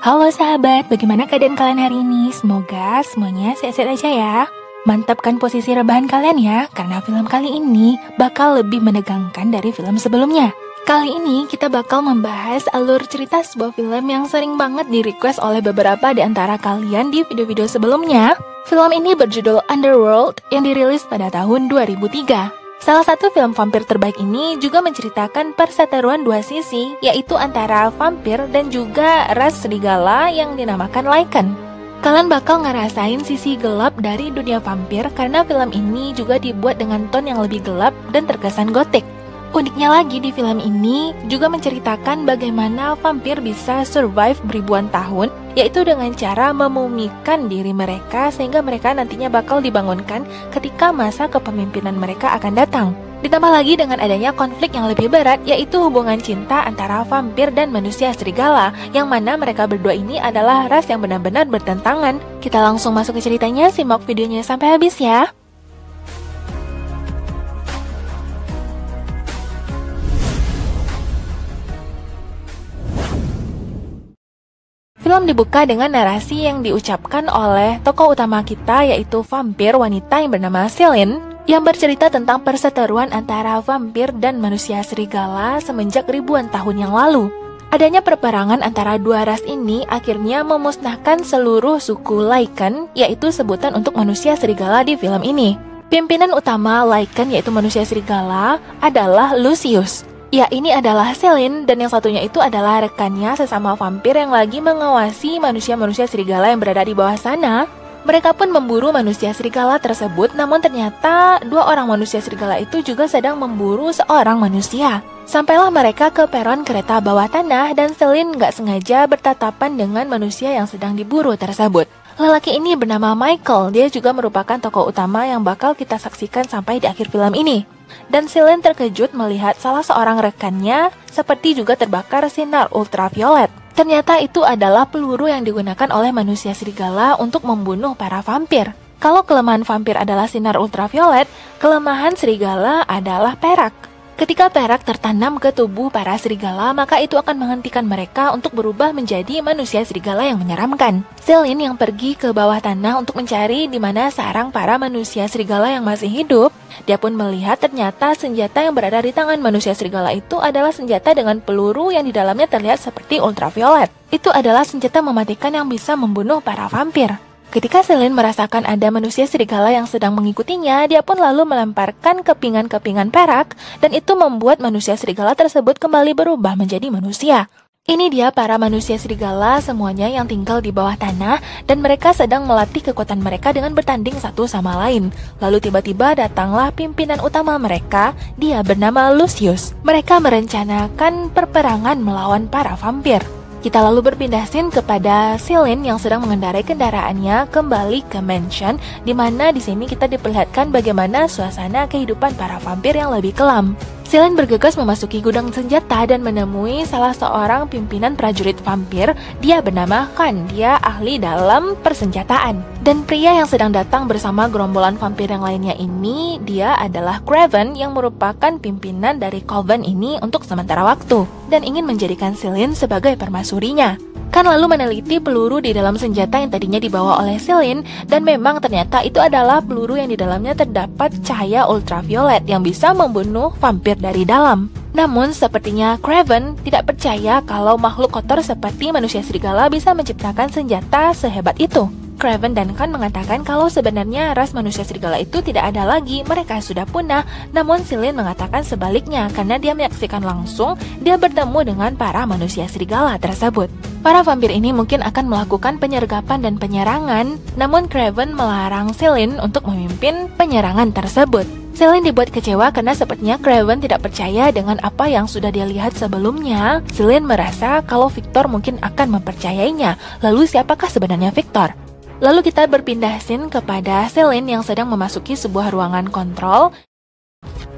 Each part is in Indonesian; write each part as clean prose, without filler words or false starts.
Halo sahabat, bagaimana keadaan kalian hari ini? Semoga semuanya sehat-sehat aja ya. Mantapkan posisi rebahan kalian ya, karena film kali ini bakal lebih menegangkan dari film sebelumnya. Kali ini kita bakal membahas alur cerita sebuah film yang sering banget di-request oleh beberapa di antara kalian di video-video sebelumnya. Film ini berjudul Underworld yang dirilis pada tahun 2003. Salah satu film vampir terbaik ini juga menceritakan perseteruan dua sisi, yaitu antara vampir dan juga ras serigala yang dinamakan Lycan. Kalian bakal ngerasain sisi gelap dari dunia vampir karena film ini juga dibuat dengan tone yang lebih gelap dan terkesan gotik. Uniknya lagi di film ini juga menceritakan bagaimana vampir bisa survive beribuan tahun, yaitu dengan cara memumikan diri mereka sehingga mereka nantinya bakal dibangunkan ketika masa kepemimpinan mereka akan datang. Ditambah lagi dengan adanya konflik yang lebih berat, yaitu hubungan cinta antara vampir dan manusia serigala, yang mana mereka berdua ini adalah ras yang benar-benar bertentangan. Kita langsung masuk ke ceritanya, simak videonya sampai habis ya. Film dibuka dengan narasi yang diucapkan oleh tokoh utama kita, yaitu vampir wanita yang bernama Celine, yang bercerita tentang perseteruan antara vampir dan manusia serigala semenjak ribuan tahun yang lalu. Adanya perperangan antara dua ras ini akhirnya memusnahkan seluruh suku Lycan, yaitu sebutan untuk manusia serigala di film ini. Pimpinan utama Lycan, yaitu manusia serigala, adalah Lucius. Ya, ini adalah Celine, dan yang satunya itu adalah rekannya sesama vampir yang lagi mengawasi manusia-manusia serigala yang berada di bawah sana. Mereka pun memburu manusia serigala tersebut, namun ternyata dua orang manusia serigala itu juga sedang memburu seorang manusia. Sampailah mereka ke peron kereta bawah tanah dan Celine nggak sengaja bertatapan dengan manusia yang sedang diburu tersebut. Lelaki ini bernama Michael, dia juga merupakan tokoh utama yang bakal kita saksikan sampai di akhir film ini. Dan Celine terkejut melihat salah seorang rekannya seperti juga terbakar sinar ultraviolet. Ternyata itu adalah peluru yang digunakan oleh manusia serigala untuk membunuh para vampir. Kalau kelemahan vampir adalah sinar ultraviolet, kelemahan serigala adalah perak. Ketika perak tertanam ke tubuh para serigala, maka itu akan menghentikan mereka untuk berubah menjadi manusia serigala yang menyeramkan. Celine yang pergi ke bawah tanah untuk mencari di mana sarang para manusia serigala yang masih hidup. Dia pun melihat ternyata senjata yang berada di tangan manusia serigala itu adalah senjata dengan peluru yang di dalamnya terlihat seperti ultraviolet. Itu adalah senjata mematikan yang bisa membunuh para vampir. Ketika Celine merasakan ada manusia serigala yang sedang mengikutinya, dia pun lalu melemparkan kepingan-kepingan perak, dan itu membuat manusia serigala tersebut kembali berubah menjadi manusia. Ini dia para manusia serigala semuanya yang tinggal di bawah tanah, dan mereka sedang melatih kekuatan mereka dengan bertanding satu sama lain. Lalu tiba-tiba datanglah pimpinan utama mereka, dia bernama Lucius. Mereka merencanakan perperangan melawan para vampir. Kita lalu berpindah scene kepada Celine yang sedang mengendarai kendaraannya kembali ke mansion, di mana di sini kita diperlihatkan bagaimana suasana kehidupan para vampir yang lebih kelam. Celine bergegas memasuki gudang senjata dan menemui salah seorang pimpinan prajurit vampir. Dia bernama Khan, dia ahli dalam persenjataan. Dan pria yang sedang datang bersama gerombolan vampir yang lainnya ini, dia adalah Craven yang merupakan pimpinan dari Coven ini untuk sementara waktu, dan ingin menjadikan Celine sebagai permaisurinya. Kan lalu meneliti peluru di dalam senjata yang tadinya dibawa oleh Celine, dan memang ternyata itu adalah peluru yang di dalamnya terdapat cahaya ultraviolet yang bisa membunuh vampir dari dalam. Namun sepertinya Craven tidak percaya kalau makhluk kotor seperti manusia serigala bisa menciptakan senjata sehebat itu. Craven dan Khan mengatakan kalau sebenarnya ras manusia serigala itu tidak ada lagi, mereka sudah punah. Namun Celine mengatakan sebaliknya karena dia menyaksikan langsung dia bertemu dengan para manusia serigala tersebut. Para vampir ini mungkin akan melakukan penyergapan dan penyerangan, namun Craven melarang Celine untuk memimpin penyerangan tersebut. Celine dibuat kecewa karena sepertinya Craven tidak percaya dengan apa yang sudah dia lihat sebelumnya. Celine merasa kalau Victor mungkin akan mempercayainya. Lalu siapakah sebenarnya Victor? Lalu kita berpindah scene kepada Celine yang sedang memasuki sebuah ruangan kontrol.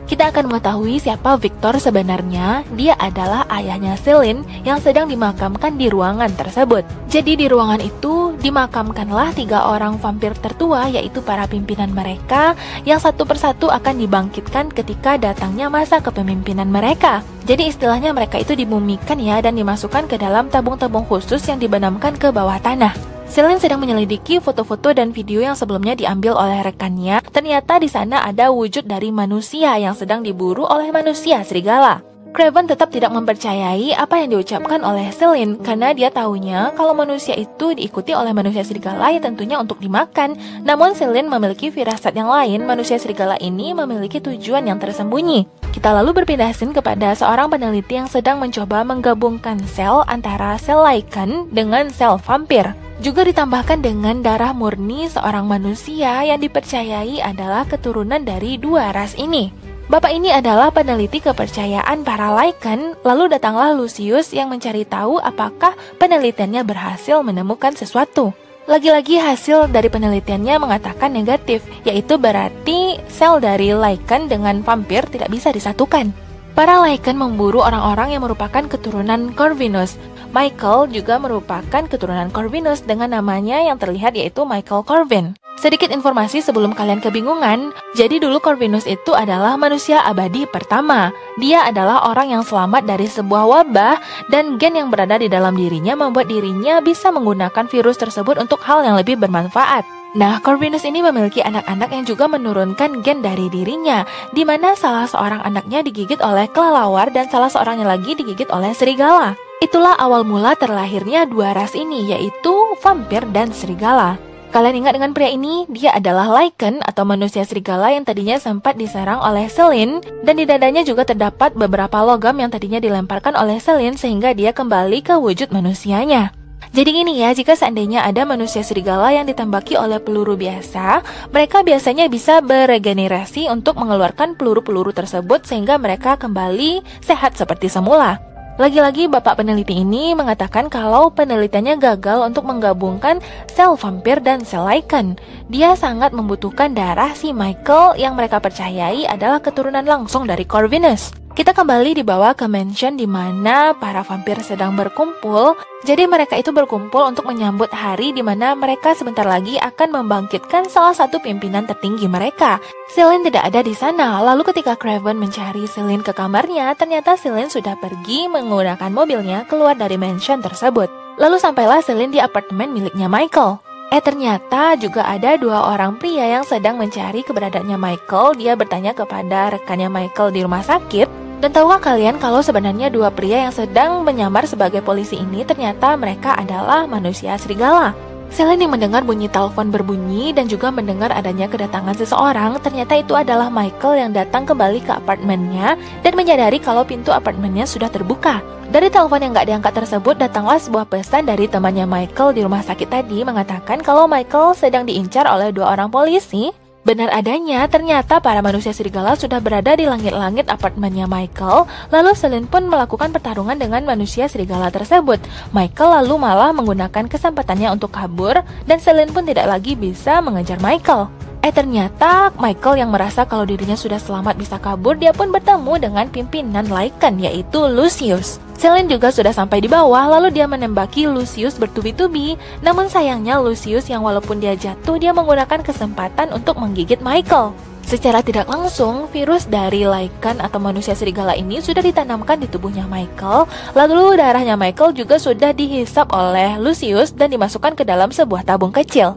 kita akan mengetahui siapa Victor sebenarnya. Dia adalah ayahnya Celine yang sedang dimakamkan di ruangan tersebut. Jadi di ruangan itu dimakamkanlah 3 orang vampir tertua, yaitu para pimpinan mereka yang satu persatu akan dibangkitkan ketika datangnya masa kepemimpinan mereka. Jadi istilahnya mereka itu dimumikan ya, dan dimasukkan ke dalam tabung-tabung khusus yang dibenamkan ke bawah tanah. Celine sedang menyelidiki foto-foto dan video yang sebelumnya diambil oleh rekannya. Ternyata di sana ada wujud dari manusia yang sedang diburu oleh manusia serigala. Craven tetap tidak mempercayai apa yang diucapkan oleh Celine karena dia tahunya kalau manusia itu diikuti oleh manusia serigala yang tentunya untuk dimakan. Namun Celine memiliki firasat yang lain, manusia serigala ini memiliki tujuan yang tersembunyi. Kita lalu berpindah scene kepada seorang peneliti yang sedang mencoba menggabungkan sel antara sel lichen dengan sel vampir. Juga ditambahkan dengan darah murni seorang manusia yang dipercayai adalah keturunan dari 2 ras ini. Bapak ini adalah peneliti kepercayaan para lichen. Lalu datanglah Lucius yang mencari tahu apakah penelitiannya berhasil menemukan sesuatu. Lagi-lagi hasil dari penelitiannya mengatakan negatif, yaitu berarti sel dari lichen dengan vampir tidak bisa disatukan. Para lichen memburu orang-orang yang merupakan keturunan Corvinus. Michael juga merupakan keturunan Corvinus dengan namanya yang terlihat yaitu Michael Corvin. Sedikit informasi sebelum kalian kebingungan, jadi dulu Corvinus itu adalah manusia abadi pertama. Dia adalah orang yang selamat dari sebuah wabah dan gen yang berada di dalam dirinya membuat dirinya bisa menggunakan virus tersebut untuk hal yang lebih bermanfaat. Nah, Corvinus ini memiliki anak-anak yang juga menurunkan gen dari dirinya, di mana salah seorang anaknya digigit oleh kelelawar dan salah seorangnya lagi digigit oleh serigala. Itulah awal mula terlahirnya 2 ras ini, yaitu vampir dan serigala. Kalian ingat dengan pria ini? Dia adalah lichen atau manusia serigala yang tadinya sempat diserang oleh Celine, dan di dadanya juga terdapat beberapa logam yang tadinya dilemparkan oleh Celine sehingga dia kembali ke wujud manusianya. Jadi gini ya, jika seandainya ada manusia serigala yang ditembaki oleh peluru biasa, mereka biasanya bisa beregenerasi untuk mengeluarkan peluru-peluru tersebut sehingga mereka kembali sehat seperti semula. Lagi-lagi bapak peneliti ini mengatakan kalau penelitiannya gagal untuk menggabungkan sel vampir dan sel lichen. Dia sangat membutuhkan darah si Michael yang mereka percayai adalah keturunan langsung dari Corvinus. Kita kembali dibawa ke mansion di mana para vampir sedang berkumpul. Jadi mereka itu berkumpul untuk menyambut hari di mana mereka sebentar lagi akan membangkitkan salah satu pimpinan tertinggi mereka. Celine tidak ada di sana. Lalu ketika Craven mencari Celine ke kamarnya, ternyata Celine sudah pergi menggunakan mobilnya keluar dari mansion tersebut. Lalu sampailah Celine di apartemen miliknya Michael. Ternyata juga ada 2 orang pria yang sedang mencari keberadaannya Michael. Dia bertanya kepada rekannya Michael di rumah sakit. Dan tahukah kalian kalau sebenarnya 2 pria yang sedang menyamar sebagai polisi ini ternyata mereka adalah manusia serigala. Celine yang mendengar bunyi telepon berbunyi dan juga mendengar adanya kedatangan seseorang, ternyata itu adalah Michael yang datang kembali ke apartemennya dan menyadari kalau pintu apartemennya sudah terbuka. Dari telepon yang gak diangkat tersebut datanglah sebuah pesan dari temannya Michael di rumah sakit tadi mengatakan kalau Michael sedang diincar oleh 2 orang polisi. Benar adanya, ternyata para manusia serigala sudah berada di langit-langit apartemennya Michael. Lalu Celine pun melakukan pertarungan dengan manusia serigala tersebut. Michael lalu malah menggunakan kesempatannya untuk kabur, dan Celine pun tidak lagi bisa mengejar Michael. Ternyata Michael yang merasa kalau dirinya sudah selamat bisa kabur, dia pun bertemu dengan pimpinan lichen yaitu Lucius. Celine juga sudah sampai di bawah, lalu dia menembaki Lucius bertubi-tubi. Namun sayangnya Lucius yang walaupun dia jatuh, dia menggunakan kesempatan untuk menggigit Michael. Secara tidak langsung, virus dari lichen atau manusia serigala ini sudah ditanamkan di tubuhnya Michael. Lalu darahnya Michael juga sudah dihisap oleh Lucius dan dimasukkan ke dalam sebuah tabung kecil.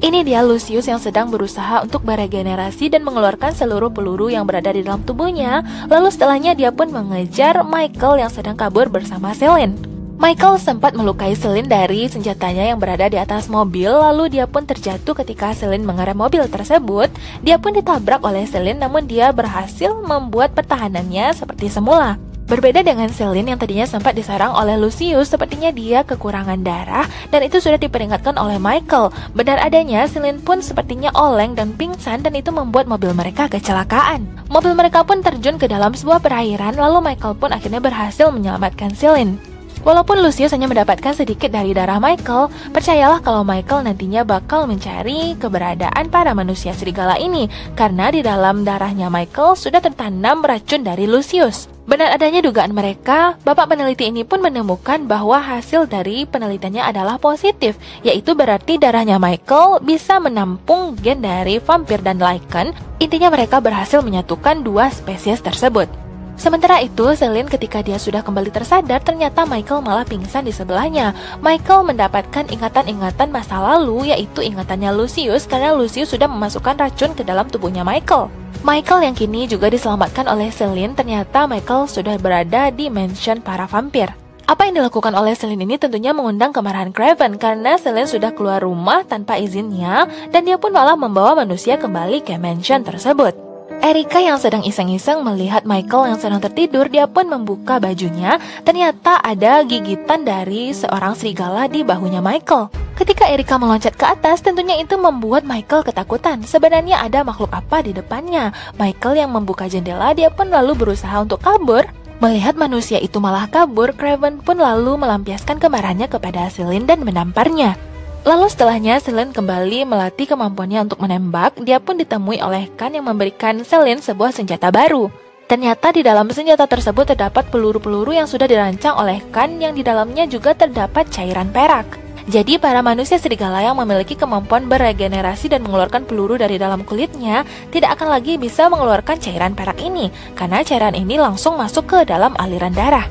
Ini dia Lucius yang sedang berusaha untuk beregenerasi dan mengeluarkan seluruh peluru yang berada di dalam tubuhnya. Lalu setelahnya dia pun mengejar Michael yang sedang kabur bersama Celine. Michael sempat melukai Celine dari senjatanya yang berada di atas mobil. Lalu dia pun terjatuh ketika Celine mengerem mobil tersebut. Dia pun ditabrak oleh Celine, namun dia berhasil membuat pertahanannya seperti semula. Berbeda dengan Celine yang tadinya sempat diserang oleh Lucius, sepertinya dia kekurangan darah dan itu sudah diperingatkan oleh Michael. Benar adanya, Celine pun sepertinya oleng dan pingsan dan itu membuat mobil mereka kecelakaan. Mobil mereka pun terjun ke dalam sebuah perairan, lalu Michael pun akhirnya berhasil menyelamatkan Celine. Walaupun Lucius hanya mendapatkan sedikit dari darah Michael, percayalah kalau Michael nantinya bakal mencari keberadaan para manusia serigala ini, karena di dalam darahnya Michael sudah tertanam racun dari Lucius. Benar adanya dugaan mereka, bapak peneliti ini pun menemukan bahwa hasil dari penelitiannya adalah positif, yaitu berarti darahnya Michael bisa menampung gen dari vampir dan Lycan. Intinya mereka berhasil menyatukan dua spesies tersebut. Sementara itu, Celine ketika dia sudah kembali tersadar, ternyata Michael malah pingsan di sebelahnya. Michael mendapatkan ingatan-ingatan masa lalu, yaitu ingatannya Lucius, karena Lucius sudah memasukkan racun ke dalam tubuhnya Michael. Michael yang kini juga diselamatkan oleh Celine, ternyata Michael sudah berada di mansion para vampir. Apa yang dilakukan oleh Celine ini tentunya mengundang kemarahan Craven, karena Celine sudah keluar rumah tanpa izinnya, dan dia pun malah membawa manusia kembali ke mansion tersebut. Erika yang sedang iseng-iseng melihat Michael yang sedang tertidur, dia pun membuka bajunya. Ternyata ada gigitan dari seorang serigala di bahunya Michael. Ketika Erika meloncat ke atas, tentunya itu membuat Michael ketakutan. Sebenarnya ada makhluk apa di depannya? Michael yang membuka jendela, dia pun lalu berusaha untuk kabur. Melihat manusia itu malah kabur, Craven pun lalu melampiaskan kemarahannya kepada Celine dan menamparnya. Lalu setelahnya Celine kembali melatih kemampuannya untuk menembak. Dia pun ditemui oleh Khan yang memberikan Celine sebuah senjata baru. Ternyata di dalam senjata tersebut terdapat peluru-peluru yang sudah dirancang oleh Khan, yang di dalamnya juga terdapat cairan perak. Jadi para manusia serigala yang memiliki kemampuan beregenerasi dan mengeluarkan peluru dari dalam kulitnya tidak akan lagi bisa mengeluarkan cairan perak ini, karena cairan ini langsung masuk ke dalam aliran darah.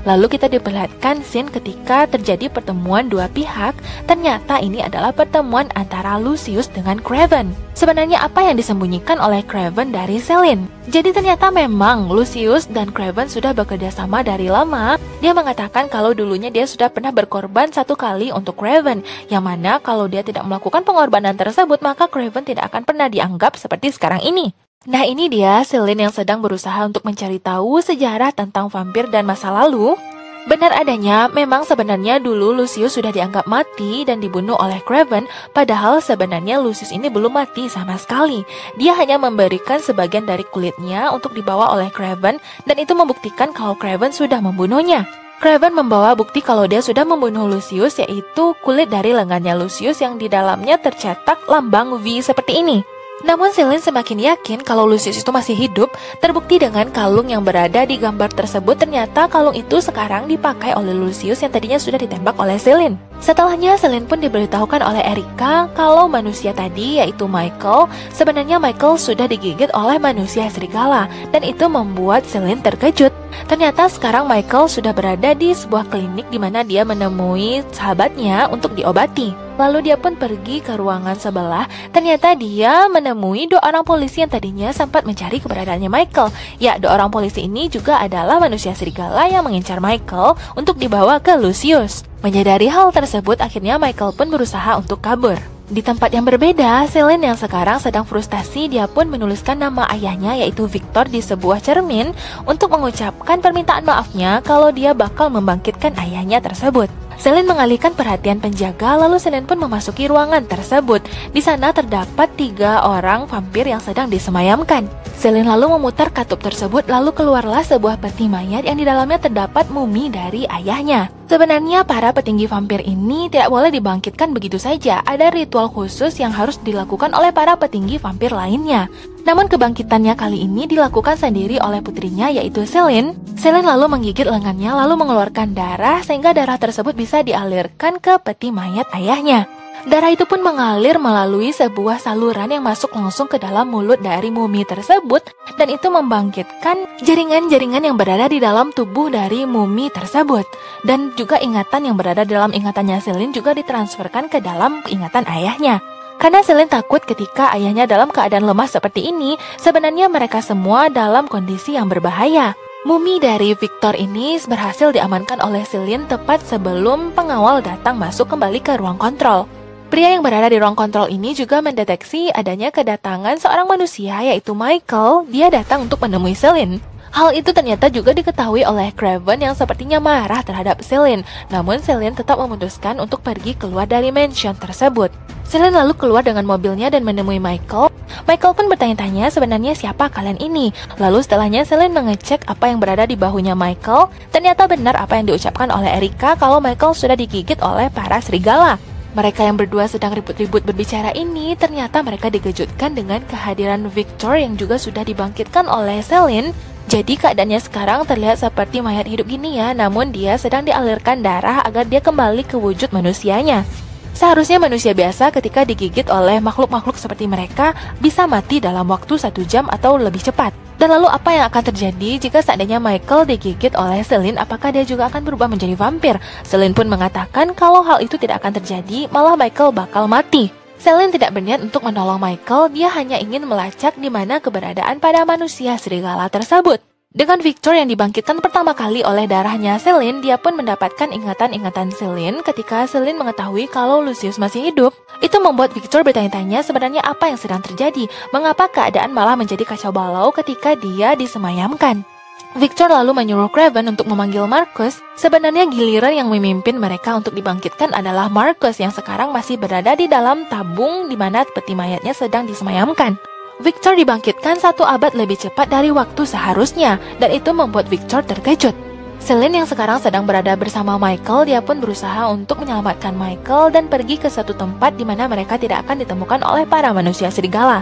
Lalu kita diperlihatkan scene ketika terjadi pertemuan dua pihak. Ternyata ini adalah pertemuan antara Lucius dengan Craven. Sebenarnya apa yang disembunyikan oleh Craven dari Celine? Jadi ternyata memang Lucius dan Craven sudah bekerja sama dari lama. Dia mengatakan kalau dulunya dia sudah pernah berkorban satu kali untuk Craven, yang mana kalau dia tidak melakukan pengorbanan tersebut, maka Craven tidak akan pernah dianggap seperti sekarang ini. Nah, ini dia Celine yang sedang berusaha untuk mencari tahu sejarah tentang vampir dan masa lalu. Benar adanya, memang sebenarnya dulu Lucius sudah dianggap mati dan dibunuh oleh Craven, padahal sebenarnya Lucius ini belum mati sama sekali. Dia hanya memberikan sebagian dari kulitnya untuk dibawa oleh Craven, dan itu membuktikan kalau Craven sudah membunuhnya. Craven membawa bukti kalau dia sudah membunuh Lucius, yaitu kulit dari lengannya Lucius yang di dalamnya tercetak lambang V seperti ini. Namun Celine semakin yakin kalau Lucius itu masih hidup, terbukti dengan kalung yang berada di gambar tersebut. Ternyata kalung itu sekarang dipakai oleh Lucius yang tadinya sudah ditembak oleh Celine. Setelahnya Celine pun diberitahukan oleh Erika kalau manusia tadi, yaitu Michael, sebenarnya Michael sudah digigit oleh manusia serigala, dan itu membuat Celine terkejut. Ternyata sekarang Michael sudah berada di sebuah klinik di mana dia menemui sahabatnya untuk diobati. Lalu dia pun pergi ke ruangan sebelah. Ternyata dia menemui dua orang polisi yang tadinya sempat mencari keberadaannya Michael. Ya, dua orang polisi ini juga adalah manusia serigala yang mengincar Michael untuk dibawa ke Lucius. Menyadari hal tersebut, akhirnya Michael pun berusaha untuk kabur. Di tempat yang berbeda, Celine yang sekarang sedang frustasi, dia pun menuliskan nama ayahnya yaitu Victor di sebuah cermin untuk mengucapkan permintaan maafnya kalau dia bakal membangkitkan ayahnya tersebut. Celine mengalihkan perhatian penjaga, lalu Celine pun memasuki ruangan tersebut. Di sana terdapat 3 orang vampir yang sedang disemayamkan. Celine lalu memutar katup tersebut, lalu keluarlah sebuah peti mayat yang di dalamnya terdapat mumi dari ayahnya. Sebenarnya para petinggi vampir ini tidak boleh dibangkitkan begitu saja. Ada ritual khusus yang harus dilakukan oleh para petinggi vampir lainnya. Namun kebangkitannya kali ini dilakukan sendiri oleh putrinya yaitu Celine. Celine lalu menggigit lengannya lalu mengeluarkan darah sehingga darah tersebut bisa dialirkan ke peti mayat ayahnya. Darah itu pun mengalir melalui sebuah saluran yang masuk langsung ke dalam mulut dari mumi tersebut, dan itu membangkitkan jaringan-jaringan yang berada di dalam tubuh dari mumi tersebut. Dan juga ingatan yang berada dalam ingatannya Celine juga ditransferkan ke dalam ingatan ayahnya. Karena Celine takut ketika ayahnya dalam keadaan lemah seperti ini, sebenarnya mereka semua dalam kondisi yang berbahaya. Mumi dari Victor ini berhasil diamankan oleh Celine tepat sebelum pengawal datang masuk kembali ke ruang kontrol. Pria yang berada di ruang kontrol ini juga mendeteksi adanya kedatangan seorang manusia yaitu Michael. Dia datang untuk menemui Celine. Hal itu ternyata juga diketahui oleh Craven yang sepertinya marah terhadap Celine. Namun Celine tetap memutuskan untuk pergi keluar dari mansion tersebut. Celine lalu keluar dengan mobilnya dan menemui Michael. Michael pun bertanya-tanya sebenarnya siapa kalian ini. Lalu setelahnya Celine mengecek apa yang berada di bahunya Michael. Ternyata benar apa yang diucapkan oleh Erika kalau Michael sudah digigit oleh para serigala. Mereka yang berdua sedang ribut-ribut berbicara ini, ternyata mereka dikejutkan dengan kehadiran Victor yang juga sudah dibangkitkan oleh Celine. Jadi keadaannya sekarang terlihat seperti mayat hidup gini ya, namun dia sedang dialirkan darah agar dia kembali ke wujud manusianya. Seharusnya manusia biasa ketika digigit oleh makhluk-makhluk seperti mereka bisa mati dalam waktu 1 jam atau lebih cepat. Dan lalu apa yang akan terjadi jika seandainya Michael digigit oleh Celine? Apakah dia juga akan berubah menjadi vampir? Celine pun mengatakan kalau hal itu tidak akan terjadi, malah Michael bakal mati. Celine tidak berniat untuk menolong Michael, dia hanya ingin melacak di mana keberadaan pada manusia serigala tersebut. Dengan Victor yang dibangkitkan pertama kali oleh darahnya Celine, dia pun mendapatkan ingatan-ingatan Celine ketika Celine mengetahui kalau Lucius masih hidup. Itu membuat Victor bertanya-tanya sebenarnya apa yang sedang terjadi, mengapa keadaan malah menjadi kacau balau ketika dia disemayamkan. Victor lalu menyuruh Craven untuk memanggil Marcus. Sebenarnya giliran yang memimpin mereka untuk dibangkitkan adalah Marcus yang sekarang masih berada di dalam tabung di mana peti mayatnya sedang disemayamkan. Victor dibangkitkan 1 abad lebih cepat dari waktu seharusnya, dan itu membuat Victor terkejut. Celine yang sekarang sedang berada bersama Michael, dia pun berusaha untuk menyelamatkan Michael dan pergi ke satu tempat di mana mereka tidak akan ditemukan oleh para manusia serigala.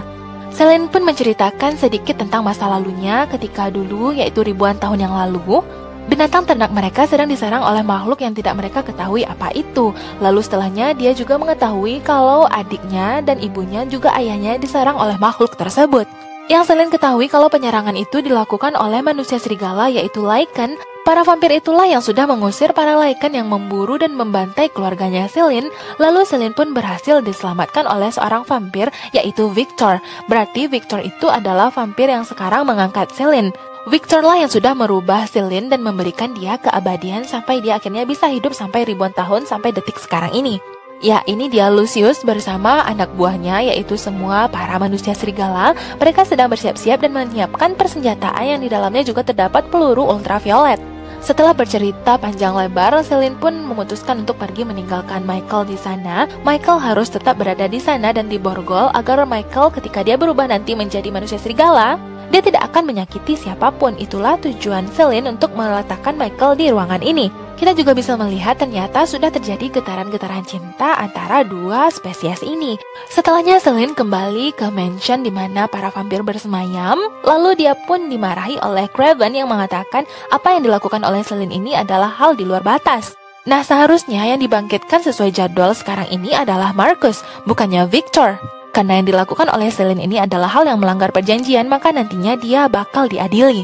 Celine pun menceritakan sedikit tentang masa lalunya ketika dulu, yaitu ribuan tahun yang lalu. Binatang ternak mereka sedang diserang oleh makhluk yang tidak mereka ketahui apa itu. Lalu setelahnya dia juga mengetahui kalau adiknya dan ibunya juga ayahnya diserang oleh makhluk tersebut. Yang Celine ketahui kalau penyerangan itu dilakukan oleh manusia serigala yaitu Lycan. Para vampir itulah yang sudah mengusir para Lycan yang memburu dan membantai keluarganya Celine. Lalu Celine pun berhasil diselamatkan oleh seorang vampir yaitu Victor. Berarti Victor itu adalah vampir yang sekarang mengangkat Celine. Victor lah yang sudah merubah Celine dan memberikan dia keabadian sampai dia akhirnya bisa hidup sampai ribuan tahun sampai detik sekarang ini. Ya, ini dia Lucius bersama anak buahnya yaitu semua para manusia serigala. Mereka sedang bersiap-siap dan menyiapkan persenjataan yang di dalamnya juga terdapat peluru ultraviolet. Setelah bercerita panjang lebar, Celine pun memutuskan untuk pergi meninggalkan Michael di sana. Michael harus tetap berada di sana dan diborgol agar Michael ketika dia berubah nanti menjadi manusia serigala, dia tidak akan menyakiti siapapun. Itulah tujuan Celine untuk meletakkan Michael di ruangan ini. Kita juga bisa melihat ternyata sudah terjadi getaran-getaran cinta antara dua spesies ini. Setelahnya Celine kembali ke mansion di mana para vampir bersemayam. Lalu dia pun dimarahi oleh Craven yang mengatakan apa yang dilakukan oleh Celine ini adalah hal di luar batas. Nah, seharusnya yang dibangkitkan sesuai jadwal sekarang ini adalah Marcus, bukannya Victor. Karena yang dilakukan oleh Celine ini adalah hal yang melanggar perjanjian, maka nantinya dia bakal diadili.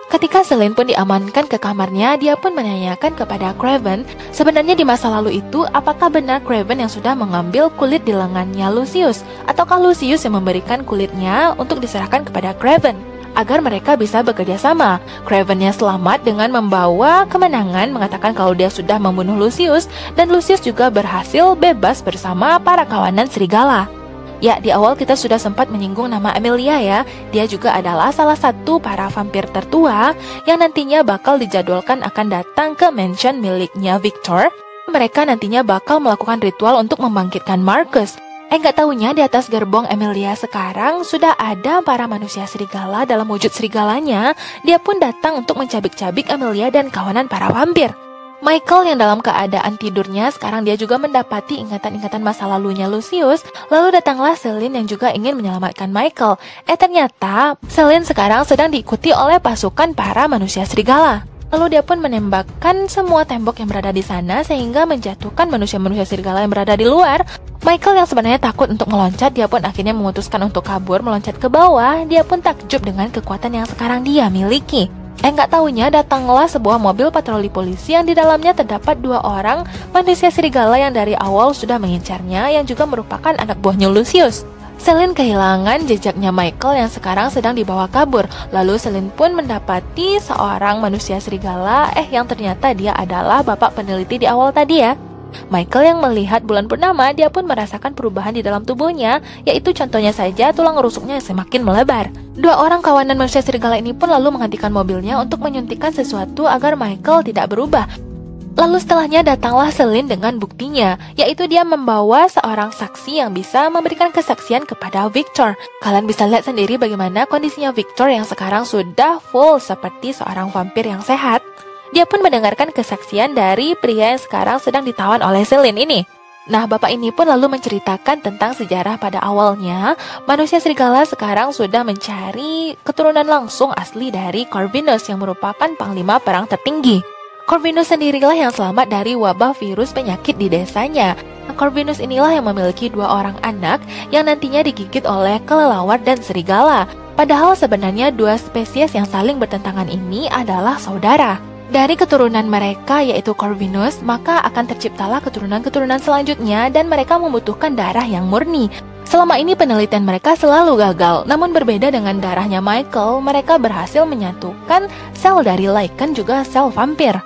Ketika Celine pun diamankan ke kamarnya, dia pun menanyakan kepada Craven, sebenarnya di masa lalu itu, apakah benar Craven yang sudah mengambil kulit di lengannya Lucius? Ataukah Lucius yang memberikan kulitnya untuk diserahkan kepada Craven? Agar mereka bisa bekerja sama. Cravennya selamat dengan membawa kemenangan, mengatakan kalau dia sudah membunuh Lucius, dan Lucius juga berhasil bebas bersama para kawanan serigala. Ya, di awal kita sudah sempat menyinggung nama Amelia ya. Dia juga adalah salah satu para vampir tertua yang nantinya bakal dijadwalkan akan datang ke mansion miliknya Victor. Mereka nantinya bakal melakukan ritual untuk membangkitkan Marcus. Nggak taunya di atas gerbong Amelia sekarang sudah ada para manusia serigala dalam wujud serigalanya. Dia pun datang untuk mencabik-cabik Amelia dan kawanan para vampir. Michael yang dalam keadaan tidurnya sekarang dia juga mendapati ingatan-ingatan masa lalunya Lucius. Lalu datanglah Celine yang juga ingin menyelamatkan Michael. Ternyata Celine sekarang sedang diikuti oleh pasukan para manusia serigala. Lalu dia pun menembakkan semua tembok yang berada di sana sehingga menjatuhkan manusia-manusia serigala yang berada di luar. Michael yang sebenarnya takut untuk meloncat, dia pun akhirnya memutuskan untuk kabur meloncat ke bawah. Dia pun takjub dengan kekuatan yang sekarang dia miliki. Nggak taunya datanglah sebuah mobil patroli polisi yang di dalamnya terdapat 2 orang manusia serigala yang dari awal sudah mengincarnya, yang juga merupakan anak buahnya Lucius. Celine kehilangan jejaknya Michael yang sekarang sedang dibawa kabur. Lalu Celine pun mendapati seorang manusia serigala, yang ternyata dia adalah bapak peneliti di awal tadi ya. Michael yang melihat bulan purnama, dia pun merasakan perubahan di dalam tubuhnya, yaitu contohnya saja tulang rusuknya yang semakin melebar. 2 orang kawanan manusia serigala ini pun lalu menghentikan mobilnya untuk menyuntikkan sesuatu agar Michael tidak berubah. Lalu setelahnya datanglah Celine dengan buktinya, yaitu dia membawa seorang saksi yang bisa memberikan kesaksian kepada Victor. Kalian bisa lihat sendiri bagaimana kondisinya Victor yang sekarang sudah full seperti seorang vampir yang sehat. Dia pun mendengarkan kesaksian dari pria yang sekarang sedang ditawan oleh Celine ini. Nah, bapak ini pun lalu menceritakan tentang sejarah pada awalnya. Manusia serigala sekarang sudah mencari keturunan langsung asli dari Corvinus yang merupakan panglima perang tertinggi. Corvinus sendirilah yang selamat dari wabah virus penyakit di desanya. Corvinus inilah yang memiliki 2 orang anak yang nantinya digigit oleh kelelawar dan serigala. Padahal sebenarnya 2 spesies yang saling bertentangan ini adalah saudara. Dari keturunan mereka yaitu Corvinus, maka akan terciptalah keturunan-keturunan selanjutnya dan mereka membutuhkan darah yang murni. Selama ini penelitian mereka selalu gagal, namun berbeda dengan darahnya Michael, mereka berhasil menyatukan sel dari lichen juga sel vampir.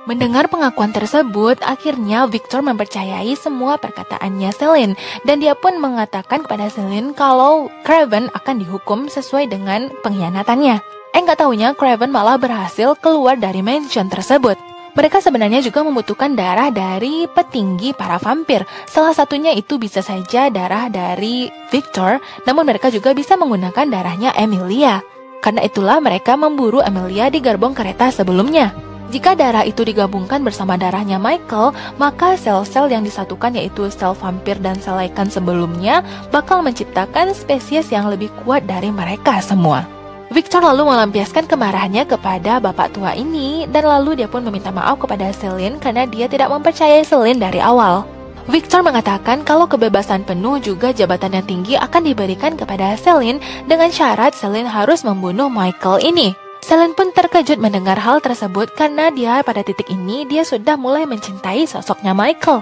Mendengar pengakuan tersebut, akhirnya Victor mempercayai semua perkataannya Celine, dan dia pun mengatakan kepada Celine kalau Craven akan dihukum sesuai dengan pengkhianatannya. Nggak taunya Craven malah berhasil keluar dari mansion tersebut. Mereka sebenarnya juga membutuhkan darah dari petinggi para vampir. Salah satunya itu bisa saja darah dari Victor, namun mereka juga bisa menggunakan darahnya Emilia. Karena itulah mereka memburu Emilia di gerbong kereta sebelumnya. Jika darah itu digabungkan bersama darahnya Michael, maka sel-sel yang disatukan yaitu sel vampir dan sel lichen sebelumnya bakal menciptakan spesies yang lebih kuat dari mereka semua. Victor lalu melampiaskan kemarahannya kepada bapak tua ini dan lalu dia pun meminta maaf kepada Celine karena dia tidak mempercayai Celine dari awal. Victor mengatakan kalau kebebasan penuh juga jabatan yang tinggi akan diberikan kepada Celine dengan syarat Celine harus membunuh Michael ini. Celine pun terkejut mendengar hal tersebut karena dia pada titik ini dia sudah mulai mencintai sosoknya Michael.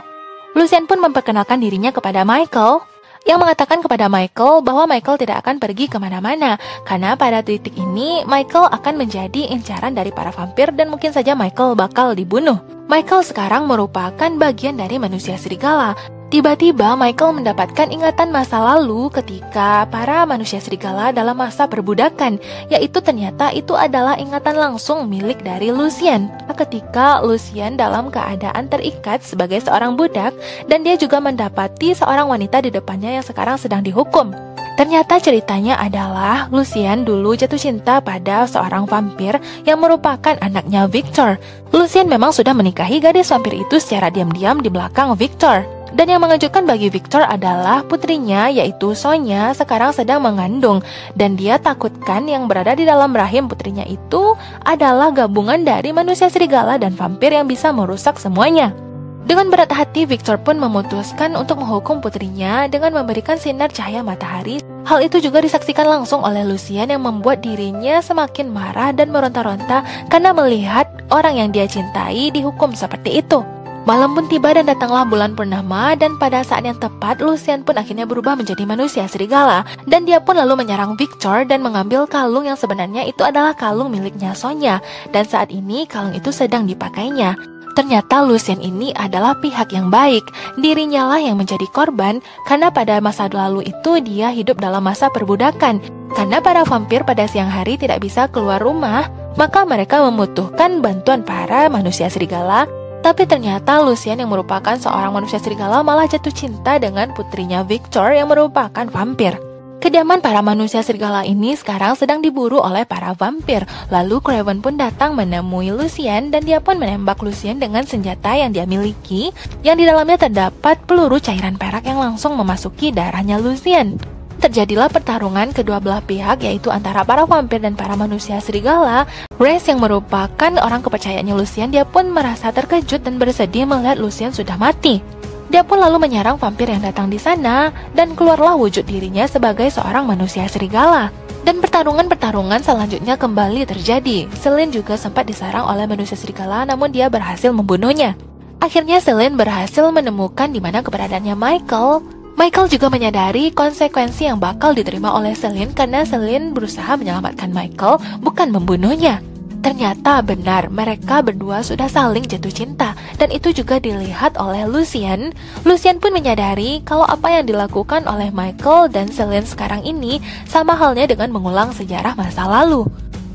Lucien pun memperkenalkan dirinya kepada Michael, yang mengatakan kepada Michael bahwa Michael tidak akan pergi kemana-mana karena pada titik ini Michael akan menjadi incaran dari para vampir dan mungkin saja Michael bakal dibunuh. Michael sekarang merupakan bagian dari manusia serigala. Tiba-tiba Michael mendapatkan ingatan masa lalu ketika para manusia serigala dalam masa perbudakan, yaitu ternyata itu adalah ingatan langsung milik dari Lucien. Ketika Lucien dalam keadaan terikat sebagai seorang budak dan dia juga mendapati seorang wanita di depannya yang sekarang sedang dihukum. Ternyata ceritanya adalah Lucien dulu jatuh cinta pada seorang vampir yang merupakan anaknya Victor. Lucien memang sudah menikahi gadis vampir itu secara diam-diam di belakang Victor. Dan yang mengejutkan bagi Victor adalah putrinya yaitu Sonya sekarang sedang mengandung. Dan dia takutkan yang berada di dalam rahim putrinya itu adalah gabungan dari manusia serigala dan vampir yang bisa merusak semuanya. Dengan berat hati, Victor pun memutuskan untuk menghukum putrinya dengan memberikan sinar cahaya matahari. Hal itu juga disaksikan langsung oleh Lucien yang membuat dirinya semakin marah dan meronta-ronta karena melihat orang yang dia cintai dihukum seperti itu. Malam pun tiba dan datanglah bulan purnama dan pada saat yang tepat Lucien pun akhirnya berubah menjadi manusia serigala dan dia pun lalu menyerang Victor dan mengambil kalung yang sebenarnya itu adalah kalung miliknya Sonya dan saat ini kalung itu sedang dipakainya. Ternyata Lucien ini adalah pihak yang baik, dirinya lah yang menjadi korban karena pada masa lalu itu dia hidup dalam masa perbudakan. Karena para vampir pada siang hari tidak bisa keluar rumah, maka mereka membutuhkan bantuan para manusia serigala. Tapi ternyata Lucien yang merupakan seorang manusia serigala malah jatuh cinta dengan putrinya Victor yang merupakan vampir. Kediaman para manusia serigala ini sekarang sedang diburu oleh para vampir. Lalu Craven pun datang menemui Lucien dan dia pun menembak Lucien dengan senjata yang dia miliki, yang di dalamnya terdapat peluru cairan perak yang langsung memasuki darahnya Lucien. Terjadilah pertarungan kedua belah pihak yaitu antara para vampir dan para manusia serigala. Rex yang merupakan orang kepercayaannya Lucien dia pun merasa terkejut dan bersedih melihat Lucien sudah mati. Dia pun lalu menyerang vampir yang datang di sana dan keluarlah wujud dirinya sebagai seorang manusia serigala. Dan pertarungan-pertarungan selanjutnya kembali terjadi. Celine juga sempat diserang oleh manusia serigala namun dia berhasil membunuhnya. Akhirnya Celine berhasil menemukan di mana keberadaannya Michael. Michael juga menyadari konsekuensi yang bakal diterima oleh Celine karena Celine berusaha menyelamatkan Michael, bukan membunuhnya. Ternyata benar, mereka berdua sudah saling jatuh cinta dan itu juga dilihat oleh Lucien. Lucien pun menyadari kalau apa yang dilakukan oleh Michael dan Celine sekarang ini sama halnya dengan mengulang sejarah masa lalu.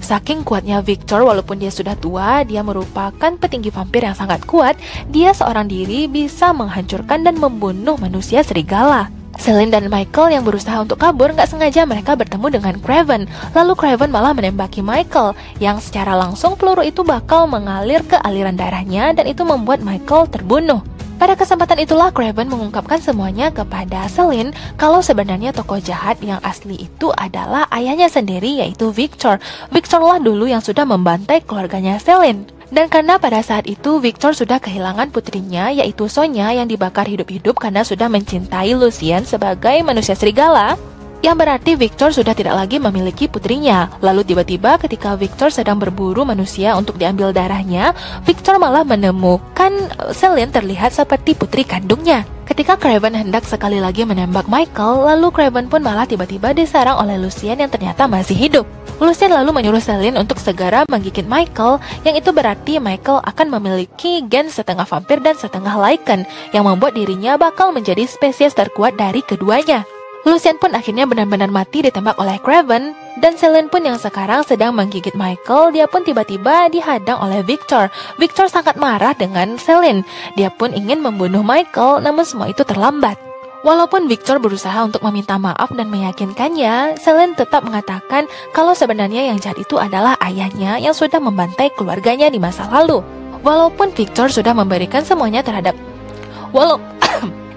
Saking kuatnya Victor, walaupun dia sudah tua, dia merupakan petinggi vampir yang sangat kuat. Dia seorang diri bisa menghancurkan dan membunuh manusia serigala. Celine dan Michael yang berusaha untuk kabur, nggak sengaja mereka bertemu dengan Craven. Lalu Craven malah menembaki Michael, yang secara langsung peluru itu bakal mengalir ke aliran darahnya dan itu membuat Michael terbunuh. Pada kesempatan itulah Craven mengungkapkan semuanya kepada Celine kalau sebenarnya tokoh jahat yang asli itu adalah ayahnya sendiri, yaitu Victor. Victor lah dulu yang sudah membantai keluarganya Celine. Dan karena pada saat itu Victor sudah kehilangan putrinya, yaitu Sonya, yang dibakar hidup-hidup karena sudah mencintai Lucien sebagai manusia serigala, yang berarti Victor sudah tidak lagi memiliki putrinya. Lalu tiba-tiba ketika Victor sedang berburu manusia untuk diambil darahnya, Victor malah menemukan Celine terlihat seperti putri kandungnya. Ketika Craven hendak sekali lagi menembak Michael, lalu Craven pun malah tiba-tiba diserang oleh Lucien yang ternyata masih hidup. Lucien lalu menyuruh Celine untuk segera menggigit Michael, yang itu berarti Michael akan memiliki gen setengah vampir dan setengah Lycan, yang membuat dirinya bakal menjadi spesies terkuat dari keduanya. Lucien pun akhirnya benar-benar mati ditembak oleh Craven, dan Celine pun yang sekarang sedang menggigit Michael, dia pun tiba-tiba dihadang oleh Victor. Victor sangat marah dengan Celine. Dia pun ingin membunuh Michael, namun semua itu terlambat. Walaupun Victor berusaha untuk meminta maaf dan meyakinkannya, Celine tetap mengatakan kalau sebenarnya yang jahat itu adalah ayahnya yang sudah membantai keluarganya di masa lalu. Walaupun Victor sudah memberikan semuanya terhadap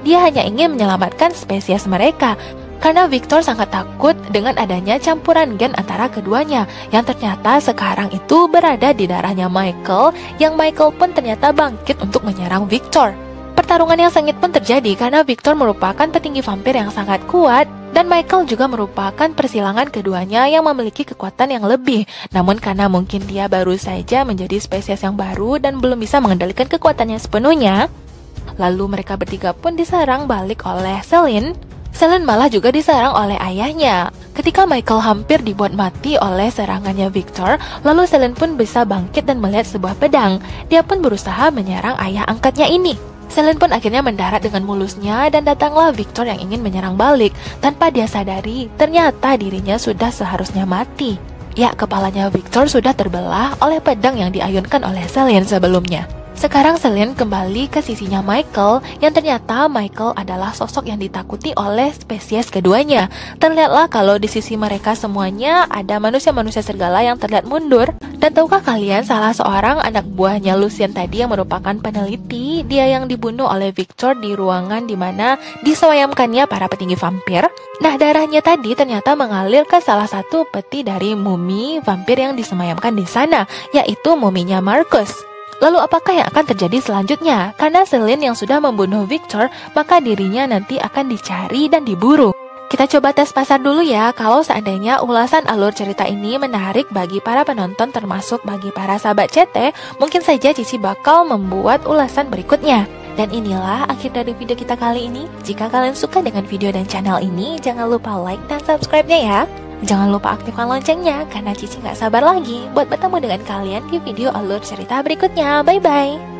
dia hanya ingin menyelamatkan spesies mereka, karena Victor sangat takut dengan adanya campuran gen antara keduanya, yang ternyata sekarang itu berada di darahnya Michael, yang Michael pun ternyata bangkit untuk menyerang Victor. Pertarungan yang sengit pun terjadi karena Victor merupakan petinggi vampir yang sangat kuat, dan Michael juga merupakan persilangan keduanya yang memiliki kekuatan yang lebih. Namun karena mungkin dia baru saja menjadi spesies yang baru dan belum bisa mengendalikan kekuatannya sepenuhnya, lalu mereka bertiga pun diserang balik oleh Celine. Celine malah juga diserang oleh ayahnya. Ketika Michael hampir dibuat mati oleh serangannya Victor, lalu Celine pun bisa bangkit dan melihat sebuah pedang. Dia pun berusaha menyerang ayah angkatnya ini. Celine pun akhirnya mendarat dengan mulusnya dan datanglah Victor yang ingin menyerang balik. Tanpa dia sadari, ternyata dirinya sudah seharusnya mati. Ya, kepalanya Victor sudah terbelah oleh pedang yang diayunkan oleh Celine sebelumnya. Sekarang Celine kembali ke sisinya Michael, yang ternyata Michael adalah sosok yang ditakuti oleh spesies keduanya. Terlihatlah kalau di sisi mereka semuanya ada manusia-manusia serigala yang terlihat mundur. Dan tahukah kalian salah seorang anak buahnya Lucien tadi yang merupakan peneliti, dia yang dibunuh oleh Victor di ruangan di mana disemayamkannya para petinggi vampir. Nah, darahnya tadi ternyata mengalir ke salah satu peti dari mumi vampir yang disemayamkan di sana, yaitu muminya Marcus. Lalu apakah yang akan terjadi selanjutnya? Karena Celine yang sudah membunuh Victor, maka dirinya nanti akan dicari dan diburu. Kita coba tes pasar dulu ya, kalau seandainya ulasan alur cerita ini menarik bagi para penonton termasuk bagi para sahabat CT, mungkin saja Cici bakal membuat ulasan berikutnya. Dan inilah akhir dari video kita kali ini. Jika kalian suka dengan video dan channel ini, jangan lupa like dan subscribe-nya ya. Jangan lupa aktifkan loncengnya, karena Cici gak sabar lagi buat bertemu dengan kalian di video alur cerita berikutnya. Bye-bye!